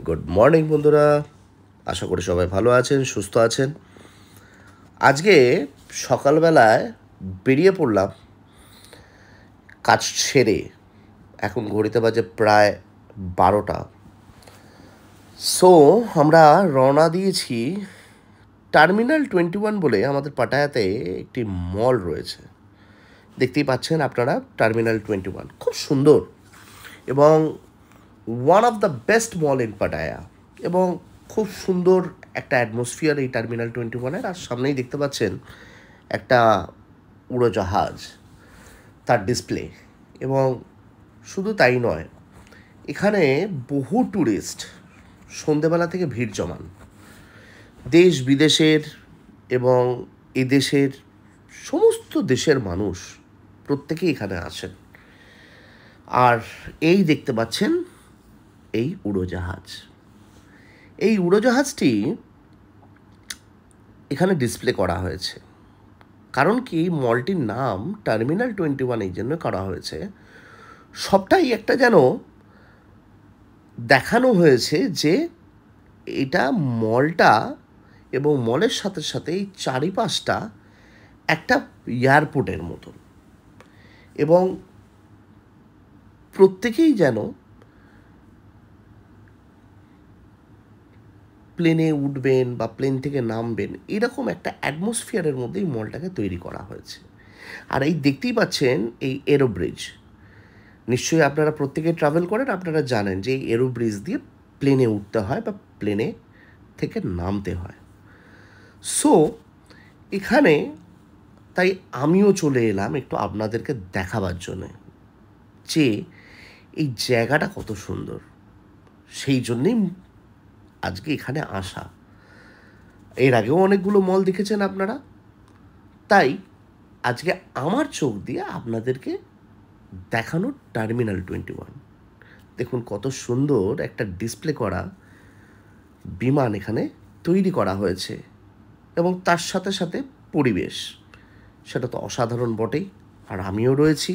Good morning বন্ধুরা, আশা করি সবাই ভালো আছেন, সুস্থ আছেন। আজকে সকালবেলায় বেরিয়ে পড়লাম কাজ সেরে। এখন ঘড়িতে বাজে প্রায় 12টা। সো আমরা রওনা দিয়েছি টার্মিনাল 21 বলে আমাদের পাটায়াতে একটি মল রয়েছে। দেখতেই পাচ্ছেন আপনারা, টার্মিনাল 21 খুব সুন্দর এবং one of the best mall in Pattaya, এবং খুব সুন্দর একটা অ্যাটমসফিয়ার এই টার্মিনাল 21-এর। আর সামনেই দেখতে পাচ্ছেন একটা উড়োজাহাজ, তার ডিসপ্লে। এবং শুধু তাই নয়, এখানে বহু ট্যুরিস্ট সন্ধেবেলা থেকে ভিড় জমান। দেশ বিদেশের এবং এদেশের সমস্ত দেশের মানুষ প্রত্যেকেই এখানে আসেন। আর এই দেখতে পাচ্ছেন এই উড়োজাহাজ। এই উড়োজাহাজটি এখানে ডিসপ্লে করা হয়েছে। কারণ কি, মলটির নাম টার্মিনাল 21 এই জন্য করা হয়েছে, সবটাই একটা যেন দেখানো হয়েছে যে এটা মলটা, এবং মলের সাথে সাথে এই চারিপাশটা একটা এয়ারপোর্টের মতন। এবং প্রত্যেকেই যেন প্লেনে উঠবেন বা প্লেন থেকে নামবেন, এরকম একটা অ্যাটমসফিয়ারের মধ্যেই মলটাকে তৈরি করা হয়েছে। আর এই দেখতেই পাচ্ছেন এই এরো ব্রিজ। নিশ্চয়ই আপনারা প্রত্যেকে ট্রাভেল করেন, আপনারা জানেন যে এই এরো ব্রিজ দিয়ে প্লেনে উঠতে হয় বা প্লেনে থেকে নামতে হয়। সো এখানে তাই আমিও চলে এলাম একটু আপনাদেরকে দেখাবার জন্যে যে এই জায়গাটা কত সুন্দর। সেই জন্যেই আজকে এখানে আসা। এর আগেও অনেকগুলো মল দেখেছেন আপনারা, তাই আজকে আমার চোখ দিয়ে আপনাদেরকে দেখানো টার্মিনাল 21। দেখুন কত সুন্দর একটা ডিসপ্লে করা বিমান এখানে তৈরি করা হয়েছে, এবং তার সাথে সাথে পরিবেশ, সেটা তো অসাধারণ বটেই। আর আমিও রয়েছি,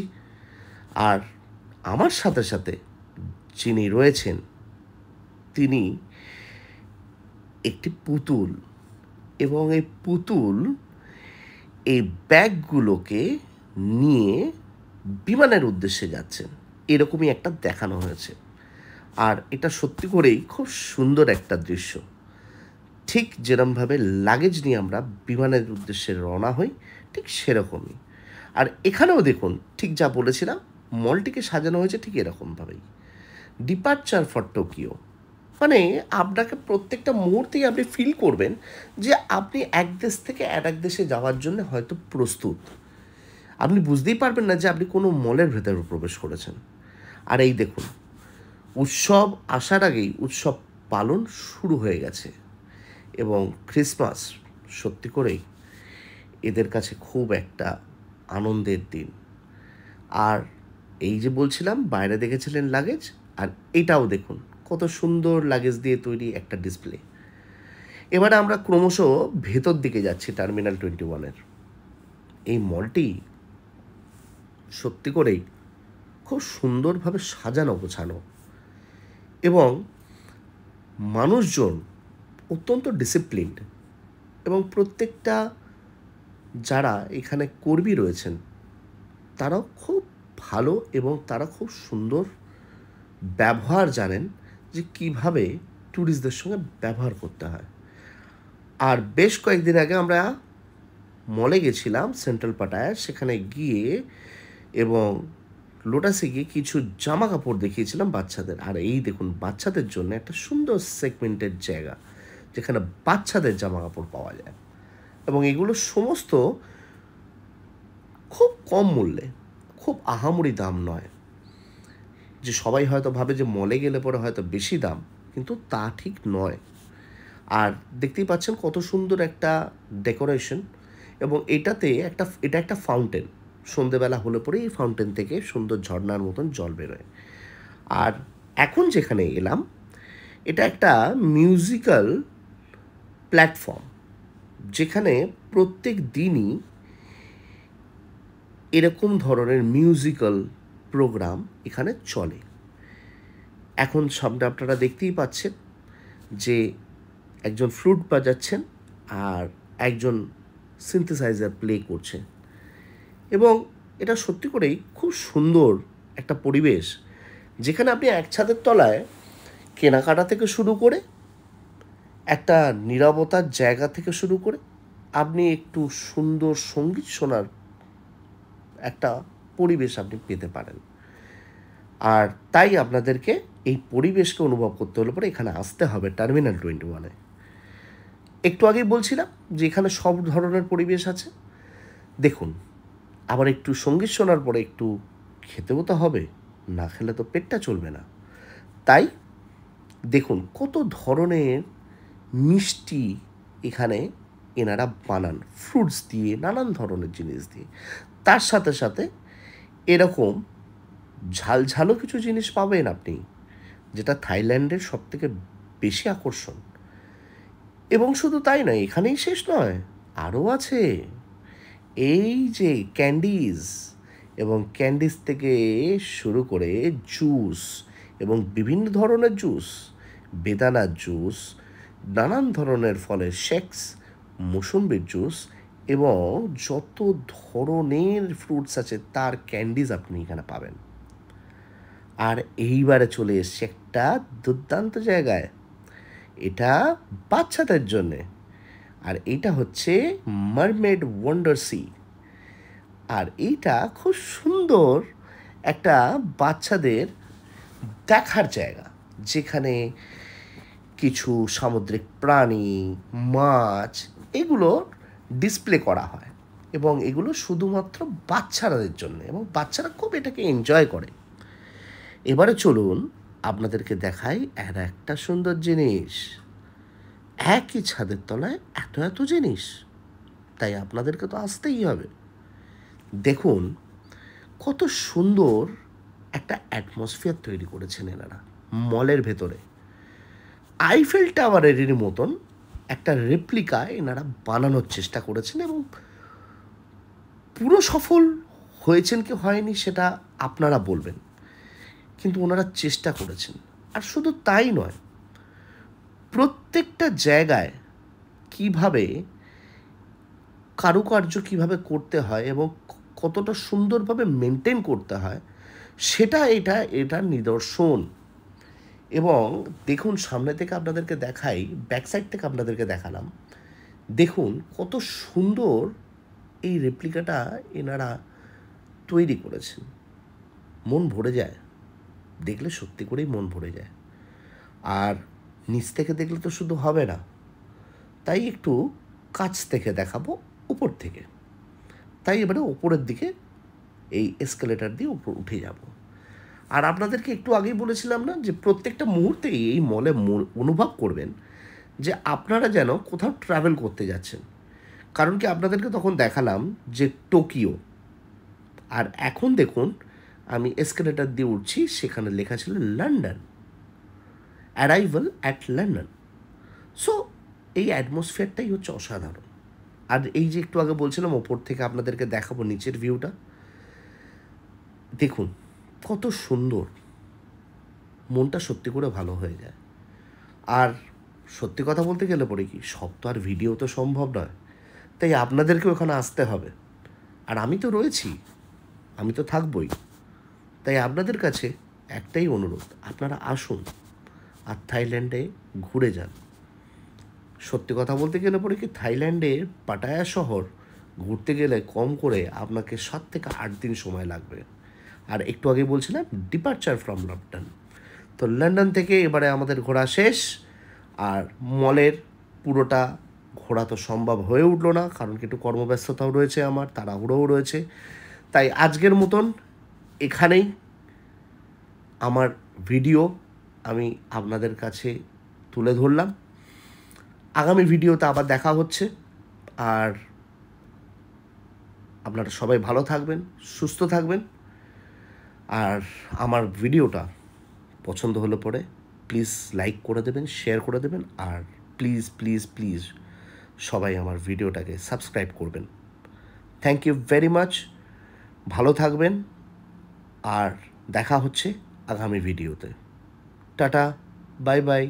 আর আমার সাথে সাথে যিনি রয়েছেন তিনি একটি পুতুল, এবং এই পুতুল এই ব্যাগগুলোকে নিয়ে বিমানের উদ্দেশ্যে যাচ্ছেন, এরকমই একটা দেখানো হয়েছে। আর এটা সত্যি করেই খুব সুন্দর একটা দৃশ্য। ঠিক যেরকমভাবে লাগেজ নিয়ে আমরা বিমানের উদ্দেশ্যে রওনা হই, ঠিক সেরকমই। আর এখানেও দেখুন, ঠিক যা বলেছিলাম, মলটিকে সাজানো হয়েছে ঠিক এরকমভাবেই। ডিপার্চার ফর টোকিও, মানে আপনাকে প্রত্যেকটা মুহূর্তেই আপনি ফিল করবেন যে আপনি এক দেশ থেকে আর এক দেশে যাওয়ার জন্য হয়তো প্রস্তুত। আপনি বুঝতেই পারবেন না যে আপনি কোনো মলের ভেতরে প্রবেশ করেছেন। আর এই দেখুন, উৎসব আসার আগেই উৎসব পালন শুরু হয়ে গেছে, এবং ক্রিসমাস সত্যি করেই এদের কাছে খুব একটা আনন্দের দিন। আর এই যে বলছিলাম বাইরে দেখেছিলেন লাগেজ, আর এটাও দেখুন কত সুন্দর লাগেজ দিয়ে তৈরি একটা ডিসপ্লে। এবারে আমরা ক্রমশ ভেতর দিকে যাচ্ছি টার্মিনাল 21-এর। এই মলটি সত্যি করেই খুব সুন্দরভাবে সাজানো গোছানো, এবং মানুষজন অত্যন্ত ডিসিপ্লিনড, এবং প্রত্যেকটা যারা এখানে কর্মী রয়েছেন তারাও খুব ভালো, এবং তারা খুব সুন্দর ব্যবহার জানেন যে কীভাবে ট্যুরিস্টদের সঙ্গে ব্যবহার করতে হয়। আর বেশ কয়েকদিন আগে আমরা মলে গেছিলাম সেন্ট্রাল পাটায়ায়, সেখানে গিয়ে এবং লোটাসে গিয়ে কিছু জামা কাপড় দেখিয়েছিলাম বাচ্চাদের। আর এই দেখুন, বাচ্চাদের জন্য একটা সুন্দর সেগমেন্টের জায়গা যেখানে বাচ্চাদের জামা কাপড় পাওয়া যায়, এবং এগুলো সমস্ত খুব কম মূল্যে, খুব আহামরি দাম নয়। যে সবাই হয়তো ভাবে যে মলে গেলে পরে হয়তো বেশি দাম, কিন্তু তা ঠিক নয়। আর দেখতেই পাচ্ছেন কত সুন্দর একটা ডেকোরেশন, এবং এটা একটা ফাউন্টেন। সন্ধেবেলা হলে পরে এই ফাউন্টেন থেকে সুন্দর ঝর্ণার মতন জল বেরোয়। আর এখন যেখানে এলাম, এটা একটা মিউজিক্যাল প্ল্যাটফর্ম, যেখানে প্রত্যেক দিনই এরকম ধরনের মিউজিক্যাল প্রোগ্রাম এখানে চলে। এখন সামনে আপনারা দেখতেই পাচ্ছেন যে একজন ফ্লুট বাজাচ্ছেন আর একজন সিনথেসাইজার প্লে করছে, এবং এটা সত্যি করেই খুব সুন্দর একটা পরিবেশ, যেখানে আপনি এক ছাদের তলায় কেনাকাটা থেকে শুরু করে একটা নীরবতার জায়গা থেকে শুরু করে আপনি একটু সুন্দর সঙ্গীত শোনার একটা পরিবেশ আপনি পেতে পারেন। আর তাই আপনাদেরকে এই পরিবেশকে অনুভব করতে হলে পরে এখানে আসতে হবে টার্মিনাল 21-এ। একটু আগেই বলছিলাম যে এখানে সব ধরনের পরিবেশ আছে। দেখুন, আবার একটু সঙ্গীত শোনার পরে একটু খেতেও তো হবে, না খেলে তো পেটটা চলবে না। তাই দেখুন কত ধরনের মিষ্টি এখানে এনারা বানান, ফ্রুটস দিয়ে, নানান ধরনের জিনিস দিয়ে। তার সাথে সাথে এরকম ঝালঝালও কিছু জিনিস পাবেন আপনি, যেটা থাইল্যান্ডের সবথেকে বেশি আকর্ষণ। এবং শুধু তাই নয়, এখানেই শেষ নয়, আরও আছে এই যে ক্যান্ডিজ, এবং ক্যান্ডিজ থেকে শুরু করে জুস, এবং বিভিন্ন ধরনের জুস, বেদানার জুস, নানান ধরনের ফলের শেকস, মৌসুম্বির জুস, এবং যত ধরনের ফ্রুটস আছে তার ক্যান্ডিজ আপনি এখানে পাবেন। আর এইবারে চলে এসছে একটা দুর্দান্ত জায়গায়, এটা বাচ্চাদের জন্যে, আর এইটা হচ্ছে মারমেড ওয়ান্ডার সি। আর এইটা খুব সুন্দর একটা বাচ্চাদের দেখার জায়গা, যেখানে কিছু সামুদ্রিক প্রাণী, মাছ, এগুলো ডিসপ্লে করা হয়, এবং এগুলো শুধুমাত্র বাচ্চাদের জন্য, এবং বাচ্চারা খুব এটাকে এনজয় করে। এবারে চলুন আপনাদেরকে দেখাই আর একটা সুন্দর জিনিস। একই ছাদের তলায় এত এত জিনিস, তাই আপনাদেরকে তো আসতেই হবে। দেখুন কত সুন্দর একটা অ্যাটমসফিয়ার তৈরি করেছেন এনারা মলের ভেতরে। আইফেল টাওয়ারের মতন একটা রেপ্লিকা এনারা বানানোর চেষ্টা করেছেন, এবং পুরো সফল হয়েছেন কি হয়নি সেটা আপনারা বলবেন, কিন্তু ওনারা চেষ্টা করেছেন। আর শুধু তাই নয়, প্রত্যেকটা জায়গায় কিভাবে কারুকার্য কিভাবে করতে হয় এবং কতটা সুন্দরভাবে মেনটেন করতে হয় সেটা এটার নিদর্শন। এবং দেখুন, সামনে থেকে আপনাদেরকে দেখাই, ব্যাক সাইড থেকে আপনাদেরকে দেখালাম, দেখুন কত সুন্দর এই রেপ্লিকাটা এনারা তৈরি করেছেন। মন ভরে যায় দেখলে, সত্যি করেই মন ভরে যায়। আর নিচ থেকে দেখলে তো শুধু হবে না, তাই একটু কাছ থেকে দেখাবো, উপর থেকে। তাই এবারে ওপরের দিকে এই এসকেলেটার দিয়ে উপর উঠে যাব। আর আপনাদেরকে একটু আগেই বলেছিলাম না যে প্রত্যেকটা মুহূর্তেই এই মলে অনুভব করবেন যে আপনারা যেন কোথাও ট্রাভেল করতে যাচ্ছেন। কারণ কি, আপনাদেরকে তখন দেখালাম যে টোকিও, আর এখন দেখুন আমি এসকেলেটার দিয়ে উঠছি, সেখানে লেখা ছিল London, arrival at London. So এই অ্যাটমসফিয়ারটাই হচ্ছে অসাধারণ। আর এই যে একটু আগে বলছিলাম ওপর থেকে আপনাদেরকে দেখাবো নিচের ভিউটা, দেখুন কত সুন্দর, মনটা সত্যি করে ভালো হয়ে যায়। আর সত্যি কথা বলতে গেলে পরে কি, সব তো আর ভিডিও তো সম্ভব নয়, তাই আপনাদেরকেও ওখানে আসতে হবে। আর আমি তো রয়েছি, আমি তো থাকবই। তাই আপনাদের কাছে একটাই অনুরোধ, আপনারা আসুন আর থাইল্যান্ডে ঘুরে যান। সত্যি কথা বলতে গেলে পরে কি, থাইল্যান্ডে পাটায়া শহর ঘুরতে গেলে কম করে আপনাকে 7 থেকে 8 দিন সময় লাগবে। আর একটু আগে বলছিলাম ডিপারচার ফ্রম লন্ডন। তো লন্ডন থেকে এবারে আমাদের ঘোরা শেষ, আর মলের পুরোটা ঘোরা তো সম্ভব হয়ে উঠলো না, কারণ কি একটু কর্মব্যস্ততাও রয়েছে, আমার তাড়াহুড়োও রয়েছে। তাই আজকের মতন এখানেই আমার ভিডিও আমি আপনাদের কাছে তুলে ধরলাম। আগামী ভিডিওতে আবার দেখা হচ্ছে। আর আপনারা সবাই ভালো থাকবেন, সুস্থ থাকবেন। আর আমার ভিডিওটা পছন্দ হলে পরে প্লিজ লাইক করে দেবেন, শেয়ার করে দেবেন, আর প্লিজ প্লিজ প্লিজ সবাই আমার ভিডিওটাকে সাবস্ক্রাইব করবেন। থ্যাংক ইউ ভেরি মাচ, ভালো থাকবেন, আর দেখা হচ্ছে আগামী ভিডিওতে। Tata, bye bye.